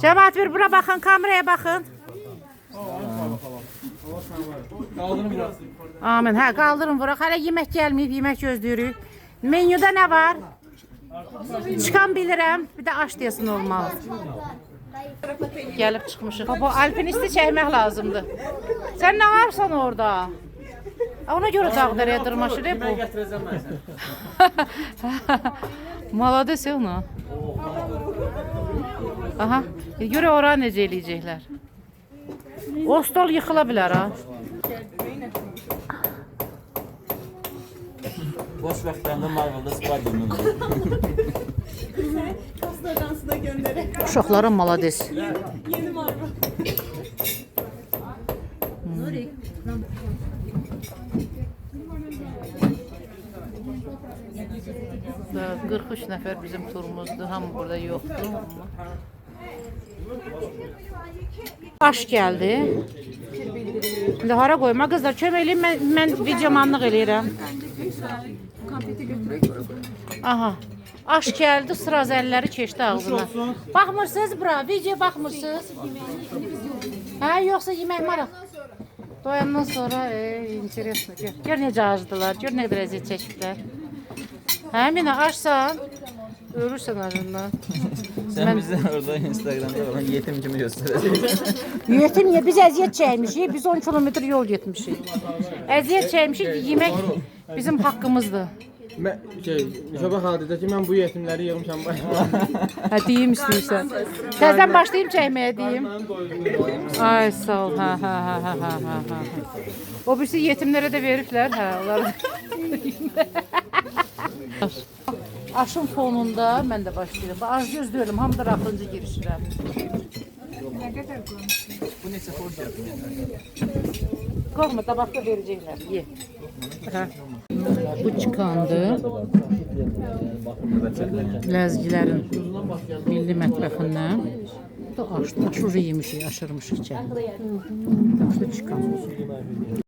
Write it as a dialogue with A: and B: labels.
A: Cemaat bir bura baxın, kameraya baxın.
B: Kaldırın biraz.
A: Amin. Hə, qaldırın bura. Hələ yemək gəlməyib, yemək gözləyirik. Menyuda nə var? Çıxan bilirəm. Bir də aş desin olmalı. Gəlib çıxmışıq. Bu alpinisti çəkmək lazımdır. Sən nə varsan orada? Ona görə dağdırıya dırmaşır bu.
B: Gətirəcəm mən səni.
A: Malades ya ona. Aha. Görə ora necə eləyəcəklər? O stol yıxıla bilər ha.
C: Boş vaxtlarında Marvel'da Spider-Man olur.
D: Kastadansı da göndererek.
A: Uşaqlara malades.
D: Yeni Marvel.
A: Da 43 nəfər bizim turumuzdur. Hamı burada yoxdur. Aş gəldi. İndi hara qoyma qızlar, kömək eləyin. Mən videomanlıq eləyirəm. Aha. Aş gəldi, sıra əlləri keçdi ağzına. Baxmırsınız bura, video baxmırsınız. Hə, yoxsa yemək maraq. Doyandan sonra interesno. Gör necə acdılar, gör nə qədər əziyyət çəkiblər. Hə, mənə aşsan, ölürsən acından.
C: Sen bize orada Instagram'da olan yetim kimi göstereceksin.
A: Yetim ya, biz əziyyət çəkmişik, biz 10 kilometr yol getmişik. Əziyyət çəkmişik ki, yemək bizim haqqımızdır.
B: Şöbə xadidə ki, mən bu yetimləri yığmışam.
A: Hə, deyim istəyirsən. Təzdən başlayayım çəkməyə deyim. Ay, sağ ol. Hə. O birisi yetimlərə də veriblər, hə, onları. Aşın fonunda mən də başlayıram. Az gözləyirəm, hamıdan axırıncı girişirəm.
C: Bu neçə xoş yapın.
A: Qorxma, tabaqda verəcəklər, ye. Hə. Bu çıkandı. Ləzgilərin milli mətbəxindən. Bu da aşırı yemişik, aşırmışıq çəkin. Aşırı çıkan.